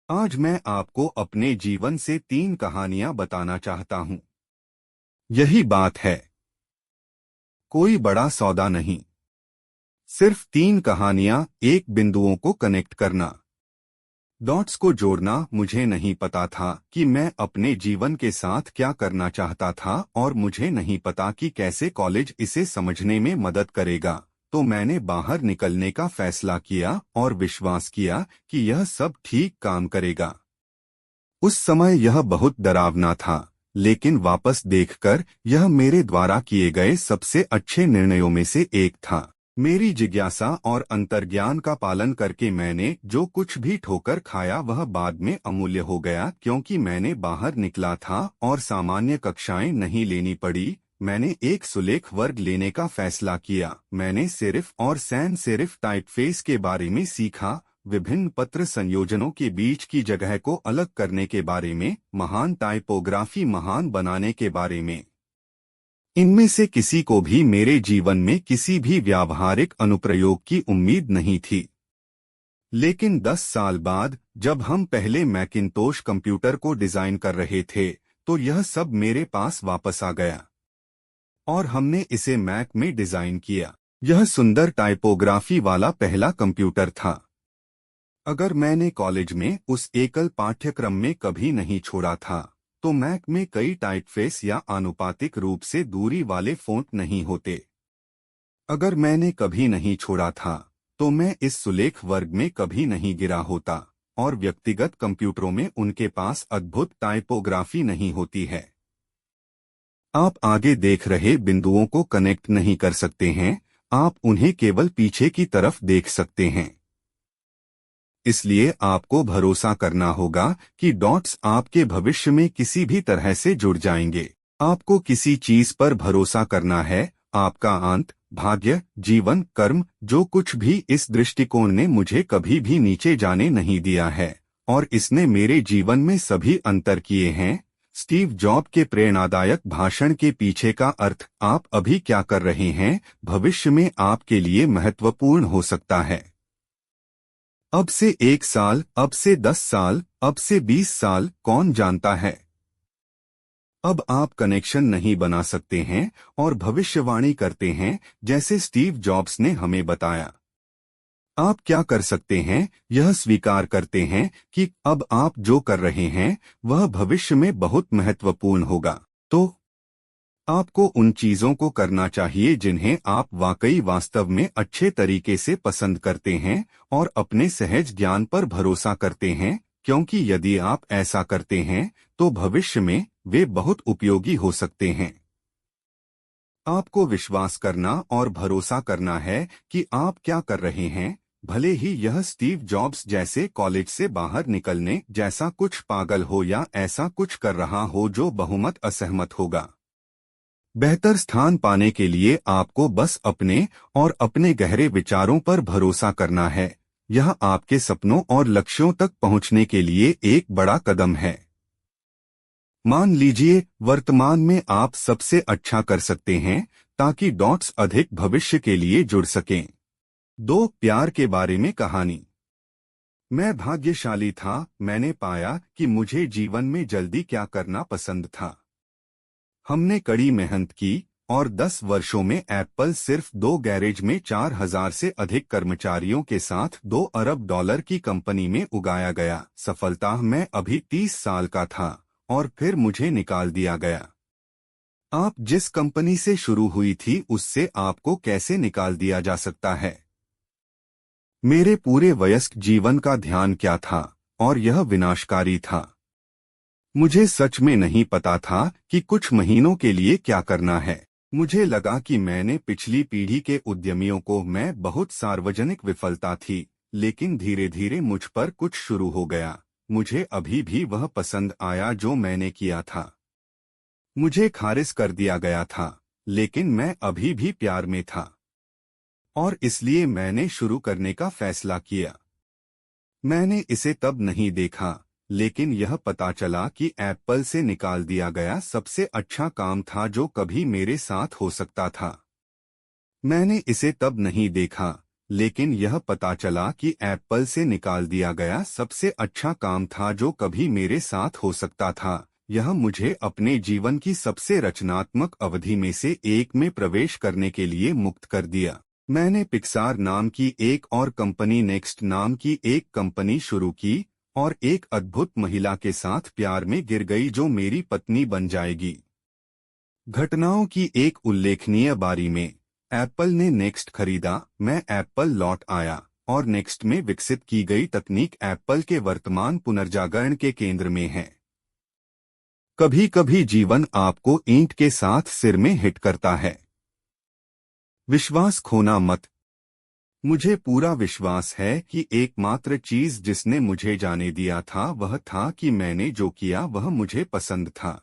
आज मैं आपको अपने जीवन से 3 कहानियां बताना चाहता हूं। यही बात है, कोई बड़ा सौदा नहीं, सिर्फ 3 कहानियां, एक बिंदुओं को कनेक्ट करना, डॉट्स को जोड़ना। मुझे नहीं पता था कि मैं अपने जीवन के साथ क्या करना चाहता था और मुझे नहीं पता कि कैसे कॉलेज इसे समझने में मदद करेगा। तो मैंने बाहर निकलने का फैसला किया और विश्वास किया कि यह सब ठीक काम करेगा। उस समय यह बहुत डरावना था, लेकिन वापस देखकर यह मेरे द्वारा किए गए सबसे अच्छे निर्णयों में से एक था। मेरी जिज्ञासा और अंतर्ज्ञान का पालन करके मैंने जो कुछ भी ठोकर खाया वह बाद में अमूल्य हो गया, क्योंकि मैंने बाहर निकला था और सामान्य कक्षाएं नहीं लेनी पड़ी। मैंने एक सुलेख वर्ग लेने का फैसला किया। मैंने सिर्फ और सैन सेरिफ टाइपफेस के बारे में सीखा, विभिन्न पत्र संयोजनों के बीच की जगह को अलग करने के बारे में, महान टाइपोग्राफी महान बनाने के बारे में। इनमें से किसी को भी मेरे जीवन में किसी भी व्यावहारिक अनुप्रयोग की उम्मीद नहीं थी। लेकिन 10 साल बाद, जब हम पहले मैकिन्टोश कंप्यूटर को डिजाइन कर रहे थे, तो यह सब मेरे पास वापस आ गया और हमने इसे मैक में डिजाइन किया। यह सुंदर टाइपोग्राफी वाला पहला कंप्यूटर था। अगर मैंने कॉलेज में उस एकल पाठ्यक्रम में कभी नहीं छोड़ा था, तो मैक में कई टाइपफेस या आनुपातिक रूप से दूरी वाले फ़ॉन्ट नहीं होते। अगर मैंने कभी नहीं छोड़ा था, तो मैं इस सुलेख वर्ग में कभी नहीं गिरा होता और व्यक्तिगत कंप्यूटरों में उनके पास अद्भुत टाइपोग्राफी नहीं होती है। आप आगे देख रहे बिंदुओं को कनेक्ट नहीं कर सकते हैं, आप उन्हें केवल पीछे की तरफ देख सकते हैं। इसलिए आपको भरोसा करना होगा कि डॉट्स आपके भविष्य में किसी भी तरह से जुड़ जाएंगे। आपको किसी चीज पर भरोसा करना है, आपका अंत, भाग्य, जीवन, कर्म, जो कुछ भी। इस दृष्टिकोण ने मुझे कभी भी नीचे जाने नहीं दिया है और इसने मेरे जीवन में सभी अंतर किए हैं। स्टीव जॉब के प्रेरणादायक भाषण के पीछे का अर्थ, आप अभी क्या कर रहे हैं, भविष्य में आपके लिए महत्वपूर्ण हो सकता है। अब से 1 साल, अब से 10 साल, अब से 20 साल, कौन जानता है। अब आप कनेक्शन नहीं बना सकते हैं और भविष्यवाणी करते हैं, जैसे स्टीव जॉब्स ने हमें बताया। आप क्या कर सकते हैं, यह स्वीकार करते हैं कि अब आप जो कर रहे हैं वह भविष्य में बहुत महत्वपूर्ण होगा। तो आपको उन चीजों को करना चाहिए जिन्हें आप वाकई वास्तव में अच्छे तरीके से पसंद करते हैं और अपने सहज ज्ञान पर भरोसा करते हैं, क्योंकि यदि आप ऐसा करते हैं तो भविष्य में वे बहुत उपयोगी हो सकते हैं। आपको विश्वास करना और भरोसा करना है कि आप क्या कर रहे हैं, भले ही यह स्टीव जॉब्स जैसे कॉलेज से बाहर निकलने जैसा कुछ पागल हो या ऐसा कुछ कर रहा हो जो बहुमत असहमत होगा। बेहतर स्थान पाने के लिए आपको बस अपने और अपने गहरे विचारों पर भरोसा करना है। यह आपके सपनों और लक्ष्यों तक पहुंचने के लिए एक बड़ा कदम है। मान लीजिए वर्तमान में आप सबसे अच्छा कर सकते हैं ताकि डॉट्स अधिक भविष्य के लिए जुड़ सकें। 2 प्यार के बारे में कहानी। मैं भाग्यशाली था, मैंने पाया कि मुझे जीवन में जल्दी क्या करना पसंद था। हमने कड़ी मेहनत की और 10 वर्षों में एप्पल सिर्फ 2 गैरेज में 4000 से अधिक कर्मचारियों के साथ $2 अरब की कंपनी में उगाया गया। सफलता में अभी 30 साल का था और फिर मुझे निकाल दिया गया। आप जिस कंपनी से शुरू हुई थी उससे आपको कैसे निकाल दिया जा सकता है। मेरे पूरे वयस्क जीवन का ध्यान क्या था, और यह विनाशकारी था। मुझे सच में नहीं पता था कि कुछ महीनों के लिए क्या करना है। मुझे लगा कि मैंने पिछली पीढ़ी के उद्यमियों को मैं बहुत सार्वजनिक विफलता थी, लेकिन धीरे धीरे मुझ पर कुछ शुरू हो गया। मुझे अभी भी वह पसंद आया जो मैंने किया था। मुझे खारिज कर दिया गया था, लेकिन मैं अभी भी प्यार में था और इसलिए मैंने शुरू करने का फैसला किया। मैंने इसे तब नहीं देखा, लेकिन यह पता चला कि एप्पल से निकाल दिया गया सबसे अच्छा काम था जो कभी मेरे साथ हो सकता था। मैंने इसे तब नहीं देखा, लेकिन यह पता चला कि एप्पल से निकाल दिया गया सबसे अच्छा काम था जो कभी मेरे साथ हो सकता था। यह मुझे अपने जीवन की सबसे रचनात्मक अवधि में से एक में प्रवेश करने के लिए मुक्त कर दिया। मैंने पिक्सार नाम की एक और कंपनी, नेक्स्ट नाम की एक कंपनी शुरू की और एक अद्भुत महिला के साथ प्यार में गिर गई जो मेरी पत्नी बन जाएगी। घटनाओं की एक उल्लेखनीय बारी में एप्पल ने नेक्स्ट खरीदा, मैं एप्पल लौट आया और नेक्स्ट में विकसित की गई तकनीक एप्पल के वर्तमान पुनर्जागरण के केंद्र में है। कभी कभी जीवन आपको ईंट के साथ सिर में हिट करता है। विश्वास खोना मत। मुझे पूरा विश्वास है कि एकमात्र चीज जिसने मुझे जाने दिया था वह था कि मैंने जो किया वह मुझे पसंद था।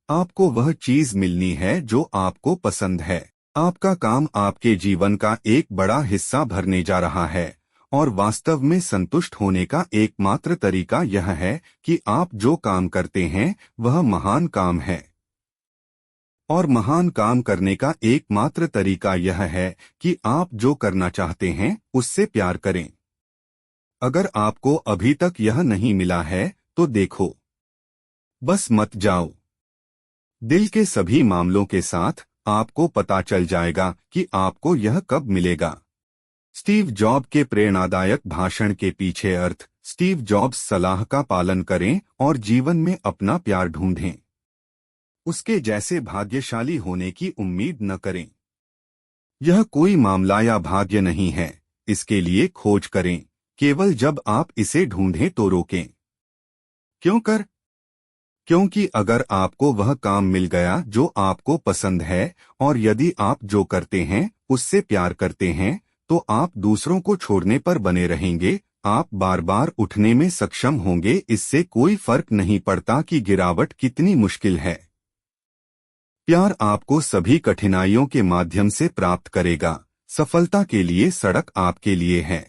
आपको वह चीज मिलनी है जो आपको पसंद है। आपका काम आपके जीवन का एक बड़ा हिस्सा भरने जा रहा है और वास्तव में संतुष्ट होने का एकमात्र तरीका यह है कि आप जो काम करते हैं वह महान काम है। और महान काम करने का एकमात्र तरीका यह है कि आप जो करना चाहते हैं उससे प्यार करें। अगर आपको अभी तक यह नहीं मिला है तो देखो, बस मत जाओ। दिल के सभी मामलों के साथ आपको पता चल जाएगा कि आपको यह कब मिलेगा। स्टीव जॉब के प्रेरणादायक भाषण के पीछे अर्थ। स्टीव जॉब्स सलाह का पालन करें और जीवन में अपना प्यार ढूंढें। उसके जैसे भाग्यशाली होने की उम्मीद न करें। यह कोई मामला या भाग्य नहीं है, इसके लिए खोज करें। केवल जब आप इसे ढूंढें तो रोकें। क्योंकि अगर आपको वह काम मिल गया जो आपको पसंद है और यदि आप जो करते हैं उससे प्यार करते हैं तो आप दूसरों को छोड़ने पर बने रहेंगे। आप बार बार उठने में सक्षम होंगे। इससे कोई फर्क नहीं पड़ता कि गिरावट कितनी मुश्किल है। प्यार आपको सभी कठिनाइयों के माध्यम से प्राप्त करेगा। सफलता के लिए सड़क आपके लिए है।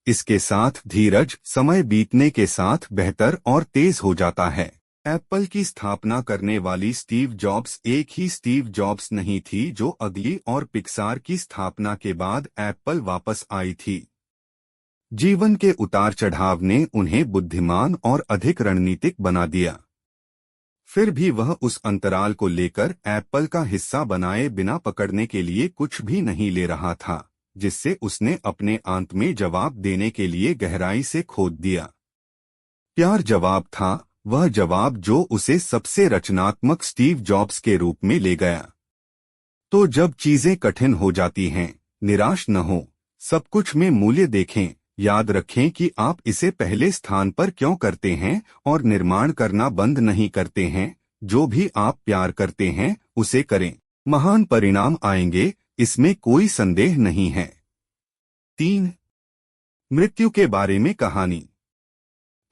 इसके साथ धीरज समय बीतने के साथ बेहतर और तेज हो जाता है। एप्पल की स्थापना करने वाली स्टीव जॉब्स एक ही स्टीव जॉब्स नहीं थी जो अगली और पिक्सार की स्थापना के बाद एप्पल वापस आई थी। जीवन के उतार चढ़ाव ने उन्हें बुद्धिमान और अधिक रणनीतिक बना दिया। फिर भी वह उस अंतराल को लेकर एप्पल का हिस्सा बनाए बिना पकड़ने के लिए कुछ भी नहीं ले रहा था, जिससे उसने अपने अंत में जवाब देने के लिए गहराई से खोद दिया। प्यार जवाब था, वह जवाब जो उसे सबसे रचनात्मक स्टीव जॉब्स के रूप में ले गया। तो जब चीजें कठिन हो जाती हैं, निराश न हो। सब कुछ में मूल्य देखें। याद रखें कि आप इसे पहले स्थान पर क्यों करते हैं और निर्माण करना बंद नहीं करते हैं। जो भी आप प्यार करते हैं उसे करें। महान परिणाम आएंगे, इसमें कोई संदेह नहीं है। 3. मृत्यु के बारे में कहानी।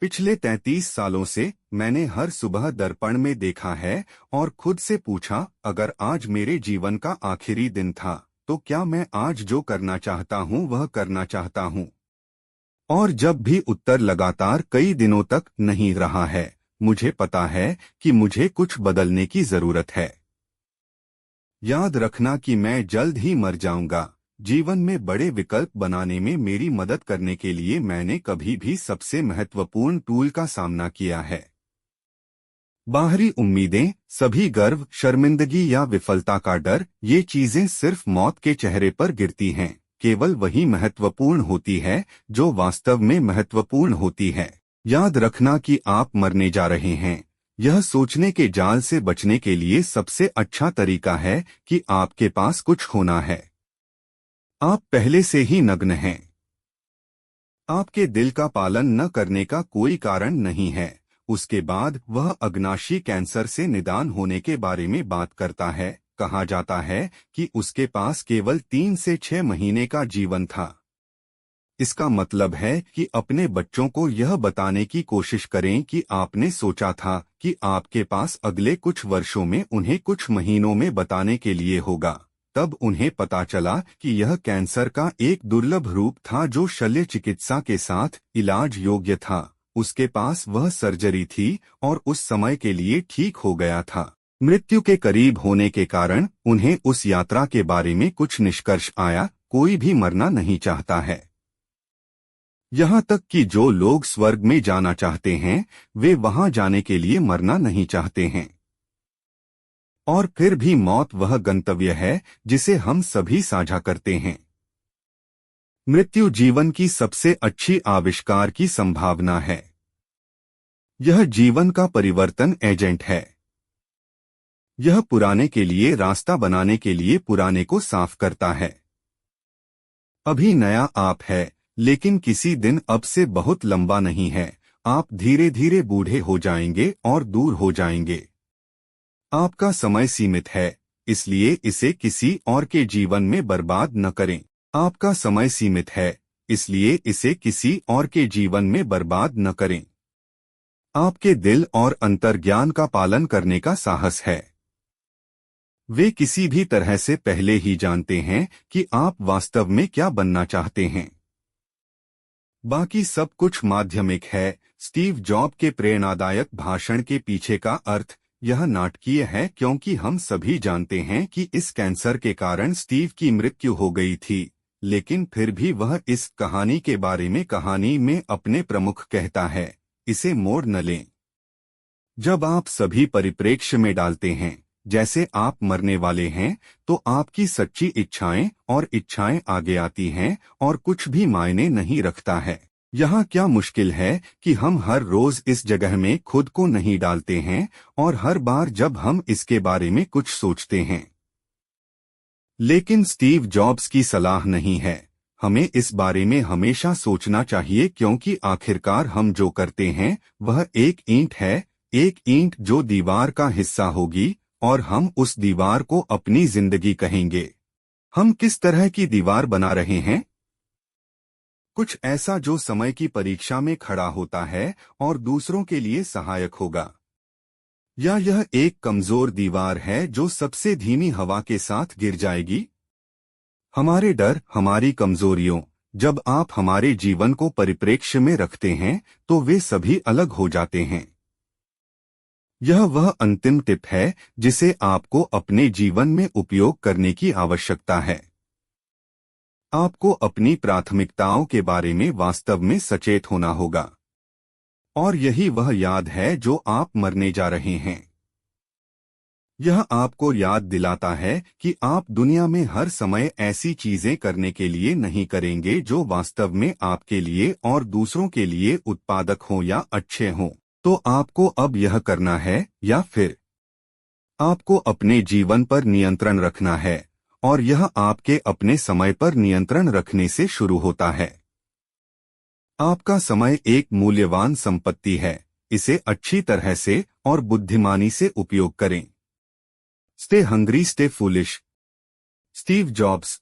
पिछले 33 सालों से मैंने हर सुबह दर्पण में देखा है और खुद से पूछा, अगर आज मेरे जीवन का आखिरी दिन था तो क्या मैं आज जो करना चाहता हूं वह करना चाहता हूं। और जब भी उत्तर लगातार कई दिनों तक नहीं रहा है, मुझे पता है कि मुझे कुछ बदलने की जरूरत है। याद रखना कि मैं जल्द ही मर जाऊंगा। जीवन में बड़े विकल्प बनाने में मेरी मदद करने के लिए मैंने कभी भी सबसे महत्वपूर्ण टूल का सामना किया है। बाहरी उम्मीदें, सभी गर्व, शर्मिंदगी या विफलता का डर, ये चीजें सिर्फ मौत के चेहरे पर गिरती हैं। केवल वही महत्वपूर्ण होती है जो वास्तव में महत्वपूर्ण होती है। याद रखना कि आप मरने जा रहे हैं। यह सोचने के जाल से बचने के लिए सबसे अच्छा तरीका है कि आपके पास कुछ होना है। आप पहले से ही नग्न हैं। आपके दिल का पालन न करने का कोई कारण नहीं है। उसके बाद वह अग्नाशी कैंसर से निदान होने के बारे में बात करता है। कहा जाता है कि उसके पास केवल 3 से 6 महीने का जीवन था। इसका मतलब है कि अपने बच्चों को यह बताने की कोशिश करें कि आपने सोचा था कि आपके पास अगले कुछ वर्षों में उन्हें कुछ महीनों में बताने के लिए होगा। तब उन्हें पता चला कि यह कैंसर का एक दुर्लभ रूप था जो शल्य चिकित्सा के साथ इलाज योग्य था। उसके पास वह सर्जरी थी और उस समय के लिए ठीक हो गया था। मृत्यु के करीब होने के कारण उन्हें उस यात्रा के बारे में कुछ निष्कर्ष आया। कोई भी मरना नहीं चाहता है। यहाँ तक कि जो लोग स्वर्ग में जाना चाहते हैं, वे वहां जाने के लिए मरना नहीं चाहते हैं। और फिर भी मौत वह गंतव्य है जिसे हम सभी साझा करते हैं। मृत्यु जीवन की सबसे अच्छी आविष्कार की संभावना है। यह जीवन का परिवर्तन एजेंट है। यह पुराने के लिए रास्ता बनाने के लिए पुराने को साफ करता है। अभी नया आप है, लेकिन किसी दिन अब से बहुत लंबा नहीं है। आप धीरे धीरे बूढ़े हो जाएंगे और दूर हो जाएंगे। आपका समय सीमित है, इसलिए इसे किसी और के जीवन में बर्बाद न करें। आपका समय सीमित है, इसलिए इसे किसी और के जीवन में बर्बाद न करें। आपके दिल और अंतर्ज्ञान का पालन करने का साहस है। वे किसी भी तरह से पहले ही जानते हैं कि आप वास्तव में क्या बनना चाहते हैं। बाकी सब कुछ माध्यमिक है। स्टीव जॉब के प्रेरणादायक भाषण के पीछे का अर्थ यह नाटकीय है, क्योंकि हम सभी जानते हैं कि इस कैंसर के कारण स्टीव की मृत्यु हो गई थी, लेकिन फिर भी वह इस कहानी के बारे में कहानी में अपने प्रमुख कहता है, इसे मोड़ न लें। जब आप सभी परिप्रेक्ष्य में डालते हैं जैसे आप मरने वाले हैं, तो आपकी सच्ची इच्छाएं और इच्छाएं आगे आती हैं और कुछ भी मायने नहीं रखता है। यहाँ क्या मुश्किल है कि हम हर रोज इस जगह में खुद को नहीं डालते हैं और हर बार जब हम इसके बारे में कुछ सोचते हैं। लेकिन स्टीव जॉब्स की सलाह नहीं है। हमें इस बारे में हमेशा सोचना चाहिए, क्योंकि आखिरकार हम जो करते हैं वह एक ईंट है, एक ईंट जो दीवार का हिस्सा होगी, और हम उस दीवार को अपनी जिंदगी कहेंगे। हम किस तरह की दीवार बना रहे हैं? कुछ ऐसा जो समय की परीक्षा में खड़ा होता है और दूसरों के लिए सहायक होगा, या यह एक कमजोर दीवार है जो सबसे धीमी हवा के साथ गिर जाएगी? हमारे डर, हमारी कमजोरियों, जब आप हमारे जीवन को परिप्रेक्ष्य में रखते हैं तो वे सभी अलग हो जाते हैं। यह वह अंतिम टिप है जिसे आपको अपने जीवन में उपयोग करने की आवश्यकता है। आपको अपनी प्राथमिकताओं के बारे में वास्तव में सचेत होना होगा, और यही वह याद है जो आप मरने जा रहे हैं। यह आपको याद दिलाता है कि आप दुनिया में हर समय ऐसी चीजें करने के लिए नहीं करेंगे जो वास्तव में आपके लिए और दूसरों के लिए उत्पादक हों या अच्छे हों। तो आपको अब यह करना है, या फिर आपको अपने जीवन पर नियंत्रण रखना है, और यह आपके अपने समय पर नियंत्रण रखने से शुरू होता है। आपका समय एक मूल्यवान संपत्ति है, इसे अच्छी तरह से और बुद्धिमानी से उपयोग करें। Stay hungry, stay foolish. Steve jobs.